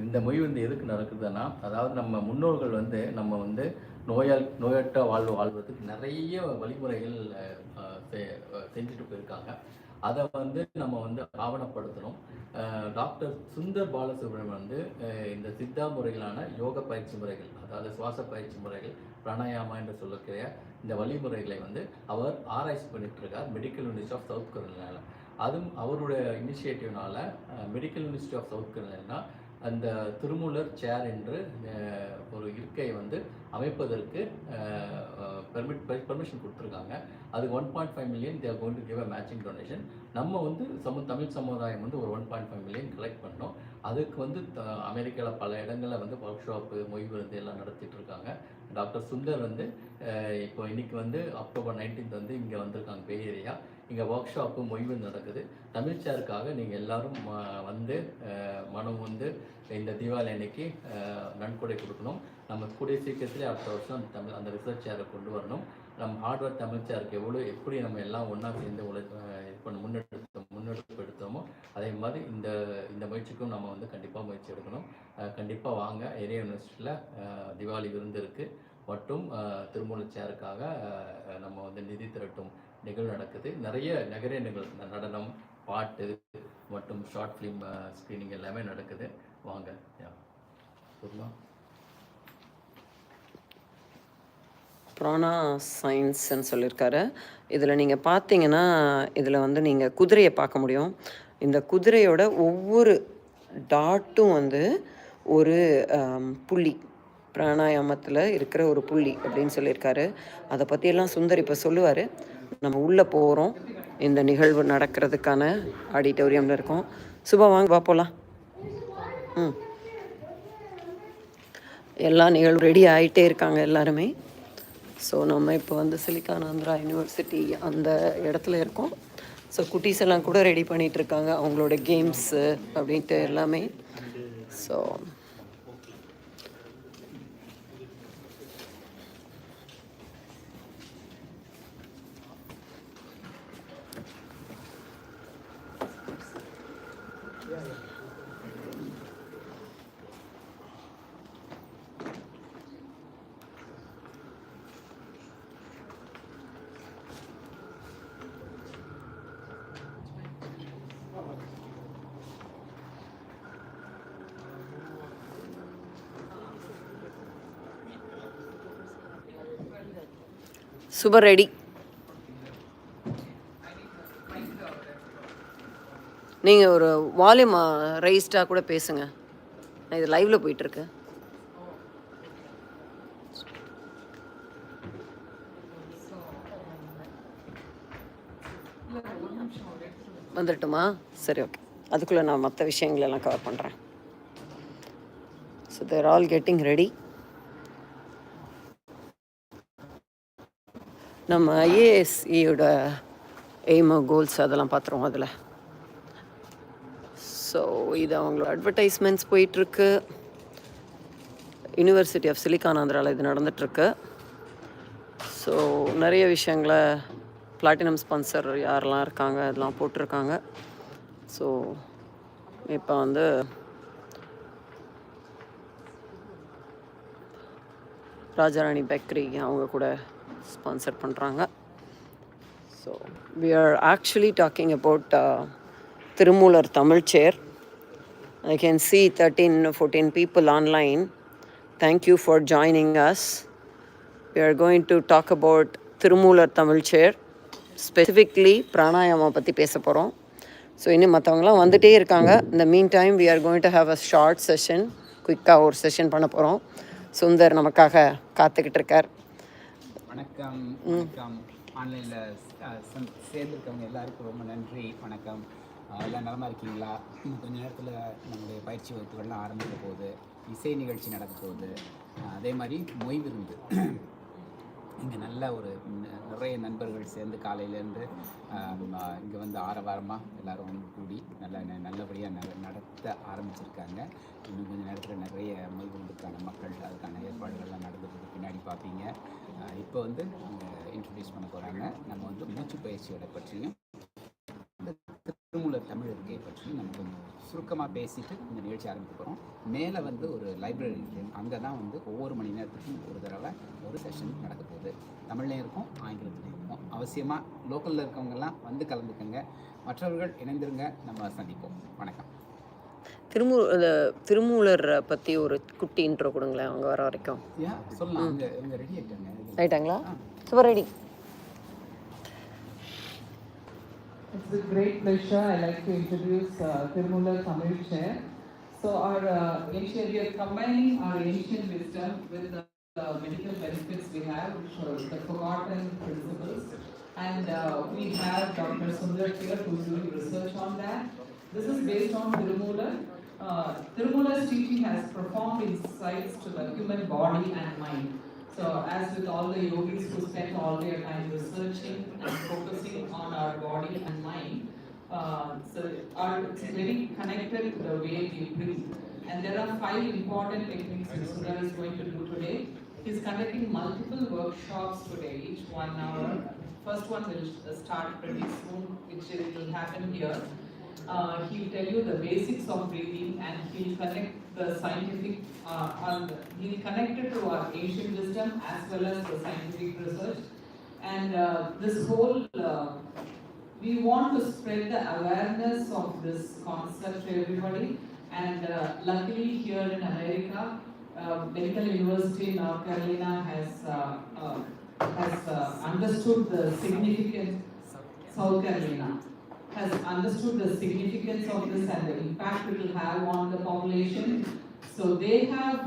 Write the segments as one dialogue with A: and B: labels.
A: இந்த மொய்விருந்து எதுக்கு நடக்குதுன்னா, அதாவது நம்ம முன்னோர்கள் வந்து நம்ம வந்து நோயற்ற வாழ்வு வாழ்வதற்கு நிறைய வழிமுறைகள் செஞ்சுட்டு போயிருக்காங்க. அதை வந்து நம்ம வந்து ஆவணப்படுத்தணும். டாக்டர் சுந்தர் பாலசுப்ரமணியன் வந்து இந்த சித்தா முறைகளான யோக பயிற்சி முறைகள், அதாவது சுவாச பயிற்சி முறைகள், பிராணாயாமா என்று சொல்லக்கூடிய இந்த வழிமுறைகளை வந்து அவர் ஆராய்ச்சி பண்ணிட்டு இருக்கார் மெடிக்கல் யூனிவர்சிட்டி ஆஃப் சவுத் கரோலினால. அதுவும் அவருடைய இனிஷியேட்டிவ்னால medical university of South Carolina அந்த திருமூலர் சேர் என்று ஒரு இருக்கையை வந்து அமைப்பதற்கு பெர்மிஷன் கொடுத்துருக்காங்க. அதுக்கு 1.5 million they're going to give a matching donation. நம்ம வந்து தமிழ் சமுதாயம் வந்து ஒரு 1.5 மில்லியன் கலெக்ட் பண்ணோம். அதுக்கு வந்து அமெரிக்காவில் பல இடங்களில் வந்து ஒர்க் ஷாப்பு, மொய் விருந்து எல்லாம் நடத்திட்டு இருக்காங்க. டாக்டர் சுந்தர் வந்து இப்போ இன்னைக்கு வந்து அக்டோபர் 19 வந்து இங்கே வந்திருக்காங்க பே ஏரியா. இங்கே ஒர்க் ஷாப்பு, மொய் விருந்து நடக்குது. தமிழ்ச்சாருக்காக நீங்கள் எல்லாரும் வந்து மனம் வந்து இந்த தீபாவளி அன்னைக்கு நன்கொடை கொடுக்கணும். நம்ம கூடிய சீக்கிரத்திலே அடுத்த வருஷம் அந்த ரிசர்ச் சேரை கொண்டு வரணும். நம்ம ஹார்ட்வேர் தமிழ்ச்சாருக்கு எப்படி நம்ம எல்லாம் ஒன்றா சேர்ந்து முன்னெடுப்பு எடுத்தோமோ அதே மாதிரி இந்த முயற்சிக்கும் நம்ம வந்து கண்டிப்பாக முயற்சி எடுக்கணும். கண்டிப்பாக வாங்க. ஏரியா யூனிவர்சிட்டியில் தீபாவளி விருந்து இருக்குது மற்றும் திருமூலர் சேருக்காக நம்ம வந்து நிதி திரட்டும் நிகழ்வு நடக்குது. நிறைய நிகழ்வு நடனம், பாட்டு மற்றும் ஷார்ட் ஃபிலிம் ஸ்க்ரீனிங் எல்லாமே நடக்குது. வாங்க.
B: ப்ரானா சயின்ஸ்ன்னு சொல்லியிருக்காரு. இதில் நீங்கள் பார்த்தீங்கன்னா இதில் வந்து நீங்கள் குதிரையை பார்க்க முடியும். இந்த குதிரையோட ஒவ்வொரு டாட்டும் வந்து ஒரு புள்ளி, பிராணாயாமத்தில் இருக்கிற ஒரு புள்ளி அப்படின்னு சொல்லியிருக்காரு. அதை பற்றியெல்லாம் சுந்தர் இப்போ சொல்லுவார். நம்ம உள்ளே போகிறோம். இந்த நிகழ்வு நடக்கிறதுக்கான ஆடிட்டோரியமில் இருக்கோம். சுபா வாங்க பார்ப்போலாம். எல்லா நிகழ்வு ரெடி ஆகிட்டே இருக்காங்க எல்லாருமே. ஸோ நம்ம இப்போ வந்து சிலிக்கான் ஆந்திரா யூனிவர்சிட்டி அந்த இடத்துல இருக்கோம். ஸோ குட்டீஸ் எல்லாம் கூட ரெடி பண்ணிகிட்ருக்காங்க அவங்களோட கேம்ஸு அப்படின்ட்டு எல்லாமே. So super ready. நீங்கள் ஒரு வால்யூம் ரைஸ்டாக கூட பேசுங்க. நான் இது லைவில் போயிட்டுருக்கு. வந்துட்டுமா? சரி, ஓகே. அதுக்குள்ளே நான் மற்ற விஷயங்களெல்லாம் கவர் பண்ணுறேன். ஸோ தேர் ஆல் கெட்டிங் ரெடி. நம்ம ஐஏஎஸ்இயோட எய்மு, கோல்ஸ் அதெல்லாம் பார்த்துருவோம் அதில். ஸோ இது அவங்களோட அட்வர்டைஸ்மெண்ட்ஸ் போயிட்டுருக்கு. யூனிவர்சிட்டி ஆஃப் சிலிக்கான் ஆந்திராவில் இது நடந்துகிட்ருக்கு. ஸோ நிறைய விஷயங்களை பிளாட்டினம் ஸ்பான்சர் யாரெல்லாம் இருக்காங்க அதெல்லாம் போட்டிருக்காங்க. ஸோ இப்போ வந்து ராஜாராணி பேக்கரி அவங்க கூட ஸ்பான்சர் பண்ணுறாங்க. So we are actually talking about Thirumular Tamil chair. I can see 13-14 people online. Thank you for joining us. We are going to talk about Thirumular Tamil chair, specifically pranayama பற்றி பேச போகிறோம். ஸோ இன்னும் மற்றவங்களாம் வந்துகிட்டே இருக்காங்க. இந்த meantime we are going to have a short session, குயிக்காக ஒரு செஷன் பண்ண போகிறோம். சுந்தர் நமக்காக காத்துக்கிட்டு இருக்கார்.
C: வணக்கம். ஆன்லைனில் சேர்ந்துருக்கவங்க எல்லாருக்கும் ரொம்ப நன்றி. வணக்கம். எல்லாம் நலமாக இருக்கீங்களா? கொஞ்சம் நேரத்தில் நம்முடைய பயிற்சி வகுப்புகள்லாம் ஆரம்பிக்க போகுது. இசை நிகழ்ச்சி நடக்க போகுது. அதே மாதிரி மொய் விருந்து இங்கே நல்ல ஒரு நிறைய நண்பர்கள் சேர்ந்து காலையிலேருந்து இங்கே வந்து ஆரவாரமாக எல்லோரும் ஒன்று கூடி நல்லபடியாக நடத்த ஆரம்பிச்சிருக்காங்க. இன்னும் கொஞ்சம் நேரத்தில் நிறைய மொய் விருந்துக்கான மக்கள் அதுக்கான ஏற்பாடுகள்லாம் நடந்துட்டு பின்னாடி பார்ப்பீங்க. இப்போ வந்து அவங்க இன்ட்ரடியூஸ் பண்ண போகிறாங்க. நம்ம வந்து மூச்சு பயிற்சியோட பற்றியும் திருமூலர் தமிழ் இருக்கை பற்றி நம்ம கொஞ்சம் சுருக்கமாக பேசிட்டு இந்த நிகழ்ச்சி ஆரம்பிக்க போகிறோம். மேலே வந்து ஒரு லைப்ரரி இருக்குது, அங்கே தான் வந்து ஒவ்வொரு மணி நேரத்துக்கும் ஒரு தடவை ஒரு செஷன் நடக்க போகுது. தமிழ்லையும் இருக்கும், ஆங்கிலத்துலையும் இருக்கும். அவசியமாக லோக்கலில் இருக்கவங்கெல்லாம் வந்து கலந்துக்கங்க, மற்றவர்கள் இணைந்திருங்க. நம்ம சந்திப்போம். வணக்கம்.
B: திருமூலர் பற்றி ஒரு குட்டி இன்ட்ரோ கொடுங்களேன் அவங்க வர வரைக்கும்.
C: சொல்லலாம். இவங்க ரெடி ஆகிட்டாங்க.
B: ஆயிட்டாங்களா? Super, ready.
D: It's with great pleasure I like to introduce Tirumular Tamil Chair. So our ancient, we are combining our ancient wisdom with the medical benefits we have, which are the forgotten principles. And we have Dr. Sundar here who's doing research on that. This is based on Tirumular. Tirumular's teaching has profound insights to the human body and mind. So as with all the yogis who spend all their time researching and focusing on our body and mind, so it's very connected to the way we breathe. And there are 5 important techniques that Sundar is going to do today. He's conducting multiple workshops today, each 1 hour. First one will start pretty soon, which will happen here. He'll tell you the basics of breathing, and he'll connect the scientific, he'll connect it to our ancient wisdom as well as the scientific research. And this whole, we want to spread the awareness of this concept to everybody. And luckily here in America, Medical University in North Carolina has understood the significance, South Carolina has understood the significance of this and the impact it will have on the population. So they have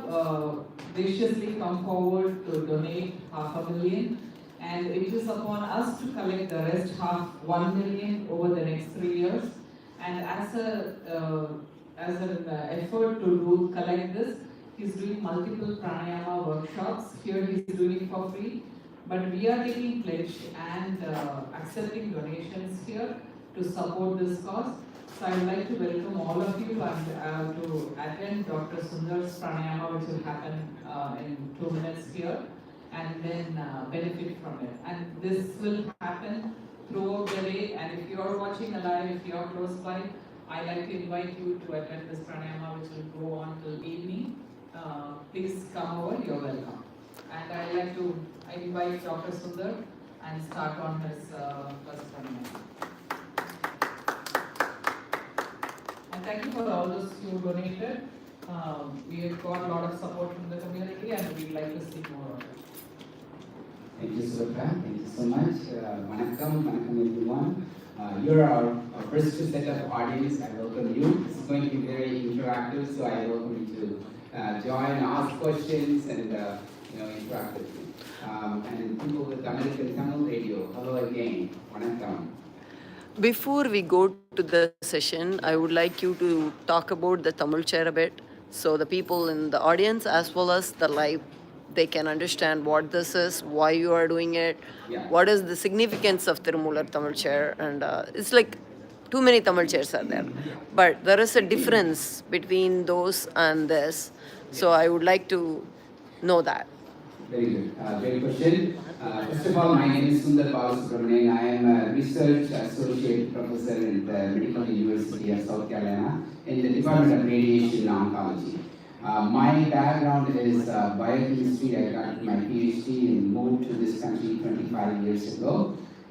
D: graciously come forward to donate $500,000, and it is upon us to collect the rest $1 million over the next 3 years. And as an effort to collect this, he's doing multiple pranayama workshops. Here he's doing it for free, but we are taking pledge and accepting donations here to support this cause. So I would like to welcome all of you and to attend Dr. Sundar's pranayama, which will happen in 2 minutes here, and then benefit from it. And this will happen throughout the day. And if you are watching alive, if you are close by, I like to invite you to attend this pranayama, which will go on till evening. Please come over. You're welcome. And I like to invite Dr. Sundar and start on his first pranayama. Thank you for all those who donated. We have got a lot of support from the community, and we'd like to see more of it.
C: Thank you, Sudha. Thank you so much. Vanakkam everyone. You're our first set of audience. I welcome you. This is going to be very interactive, so I welcome you to join, ask questions, and interact with you. And people with American Tamil Radio, hello again. Vanakkam.
B: Before we go to the session, I would like you to talk about the Tamil chair a bit, so the people in the audience as well as the live, they can understand what this is, why you are doing it, what is the significance of Tirumular Tamil chair. And it's like too many Tamil chairs are there, but there is a difference between those and this. So I would like to know that.
C: Very good. Great question. First of all, my name is Sundar Balasubramanian. I am a research associate professor at the Medical University of South Carolina in the Department of Radiation Oncology. My background is biochemistry. I got my PhD and moved to this country 25 years ago.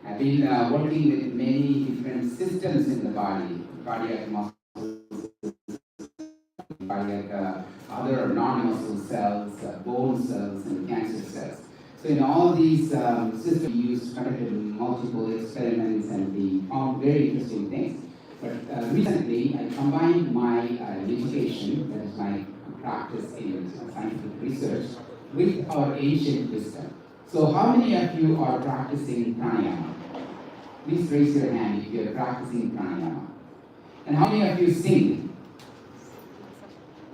C: I've been working with many different systems in the body, cardiac muscles, cardiac other non-muscle cells, bone cells, and cancer cells. So in all these systems, we conducted multiple experiments, and we found very interesting things. But recently, I combined my education, that is my practice in scientific research, with our ancient wisdom. So how many of you are practicing pranayama? Please raise your hand if you are practicing pranayama. And how many of you sing?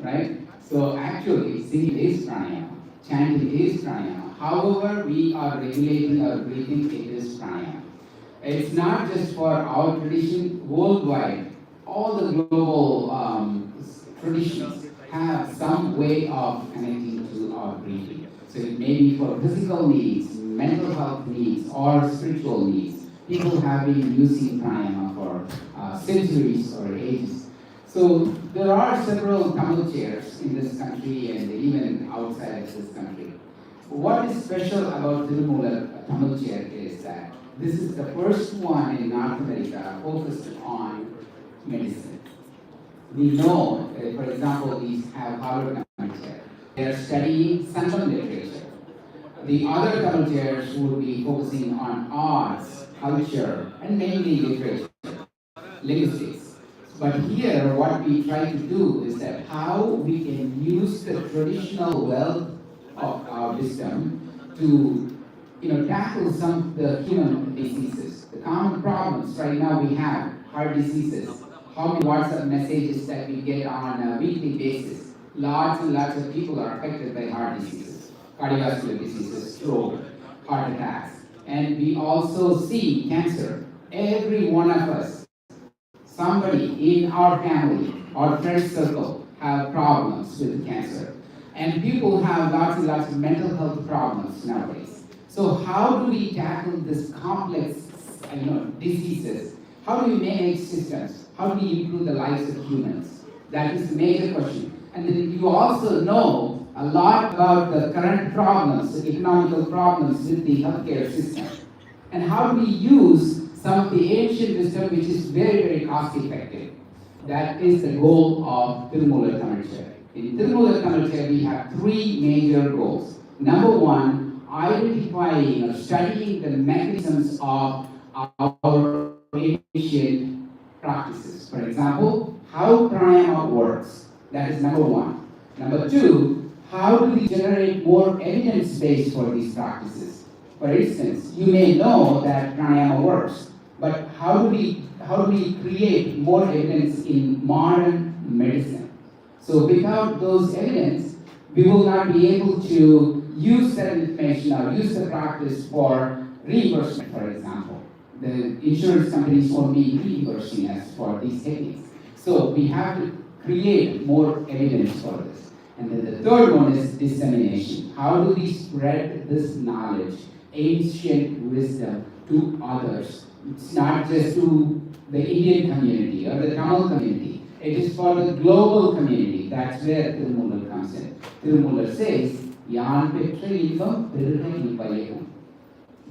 C: Right? So actually, singing is pranayama, chanting is pranayama. However we are regulating our breathing, it is pranayama. It's not just for our tradition, worldwide, all the global traditions have some way of connecting to our breathing. So it may be for physical needs, mental health needs, or spiritual needs. People have been using pranayama for centuries or ages. So there are several Tamil chairs in this country and even outside of this country. What is special about Tirumoolar Tamil chair is that this is the first one in North America focused on medicine. We know, for example, these have Harvard Tamil chair. They are studying Sangam literature. The other Tamil chairs would be focusing on arts, culture, and mainly literature, linguistics. But here, what we try to do is that how we can use the traditional wealth of our wisdom to tackle some of the human diseases. The common problems right now we have, heart diseases, how many WhatsApp messages that we get on a weekly basis. Lots and lots of people are affected by heart diseases, cardiovascular diseases, stroke, heart attacks. And we also see cancer. Every one of us, somebody in our family, our friend circle, have problems with cancer. And people have lots and lots of mental health problems nowadays. So how do we tackle this complex diseases? How do we manage systems? How do we improve the lives of humans? That is the major question. And then you also know a lot about the current problems, the economical problems with the healthcare system. And how do we use some of the ancient wisdom which is very, very cost effective. That is the goal of Tirumoolar Tamil chair. In Tirumoolar Tamil chair, we have three major goals. Number one, identifying or studying the mechanisms of our ancient practices. For example, how pranayama works. That is number one. Number two, how do we generate more evidence base for these practices? For instance, you may know that pranayama works, but how do we create more evidence in modern medicine? So without those evidence, we will not be able to use that information or use the practice for reimbursement, for example. The insurance companies won't be reimbursing us for these techniques. So we have to create more evidence for this. And then the third one is dissemination. How do we spread this knowledge, ancient wisdom, to others? It's not just to the Indian community or the Tamil community. It is for the global community. That's where Tirumoolar comes in. Tirumoolar says, Yan petra ilvam pirrai ivayagam.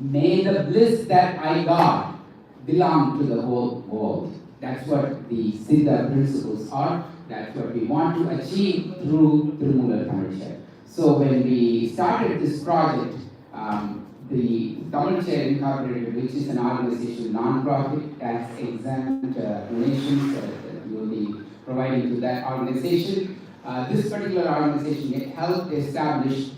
C: May the bliss that I got belong to the whole world. That's what the Siddha principles are. That's what we want to achieve through Tirumoolar Tamil chair. So when we started this project, the Tamil Chair Incorporated, which is an organization, non-profit, tax-exempt donations we will be providing to that organization. This particular organization helped establish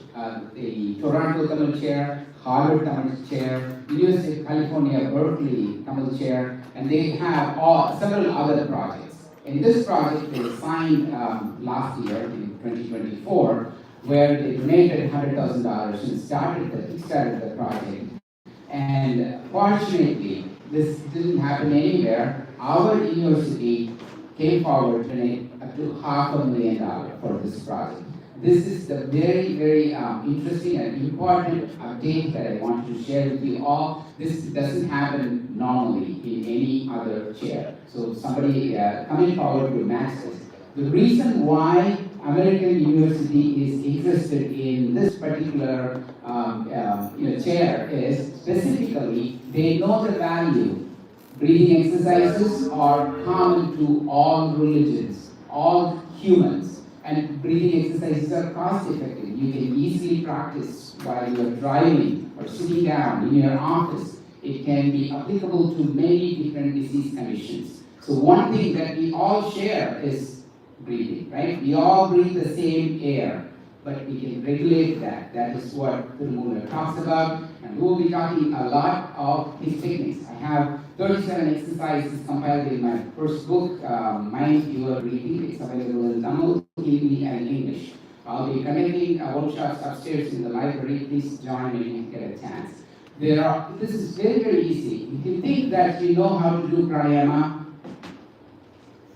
C: the Toronto Tamil Chair, Harvard Tamil Chair, University of California, Berkeley Tamil Chair, and they have several other projects. In this project, they signed last year, in 2024, where they donated $100,000 and started the project. And fortunately, this didn't happen anywhere. Our university came forward to donate up to $500,000 for this project. This is the very, very interesting and important update that I want to share with you all. This doesn't happen normally in any other chair. So somebody coming forward to match this. The reason why American University is interested in this particular chair is specifically they know the value. Breathing exercises are common to all religions, all humans, and breathing exercises are cost effective. You can easily practice while you are driving or sitting down in your office. It can be applicable to many different disease conditions. So one thing that we all share is breathing, right? We all breathe the same air, but we can regulate that. That is what Tirumoolar talks about, and we will be talking a lot of these techniques. I have 37 exercises compiled in my first book, Mind Your Breathing. It's available in Tamil, Hindi, and English. I'll be conducting workshops upstairs in the library. Please join me if you get a chance. This is very, very easy. If you think that you know how to do pranayama,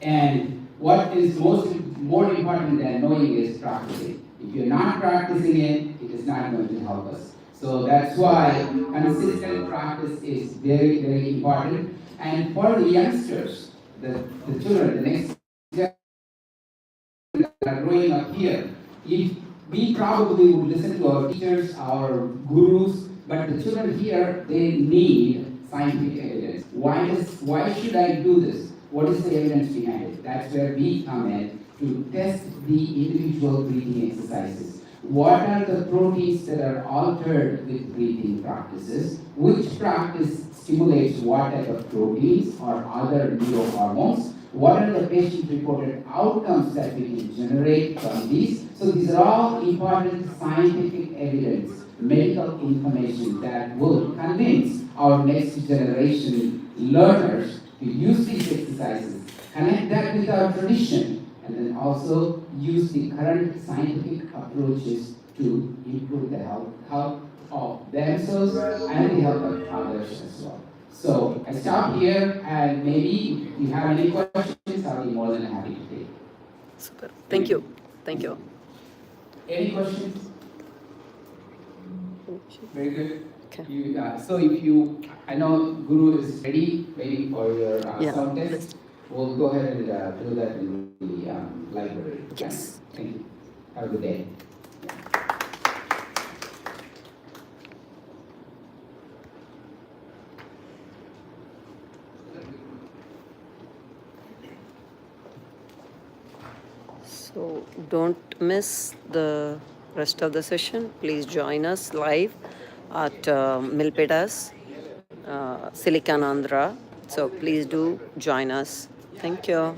C: and what is more important than knowing is practicing. If you're not practicing it, it is not going to help us. So that's why consistent practice is very, very important. And for the youngsters, the children, the next that are growing up here, if we probably would listen to our teachers, our gurus, but the children here, they need scientific evidence. Why should I do this? What is the evidence behind it? That's where we come in to test the individual breathing exercises. What are the proteins that are altered with breathing practices? Which practice stimulates what type of proteins or other neurohormones? What are the patient-reported outcomes that we can generate from these? So these are all important scientific evidence, medical information that will convince our next generation learners to use these exercises, connect that with our tradition, and then also use the current scientific approaches to improve the health of themselves and the health of others as well. So I stop here, and maybe if you have any questions, I'll be more than happy to take.
B: Super. Thank you. Thank you.
C: Any questions? Very good.
B: Okay.
C: So if you, I know Guru is ready, waiting for your
B: Yeah.
C: sound test. We'll go ahead and do that in the library.
B: Yes.
C: Thank you. Have a good day.
B: So don't miss the rest of the session. Please join us live at Milpetas, Silicon Andhra. So please do join us. Thank you.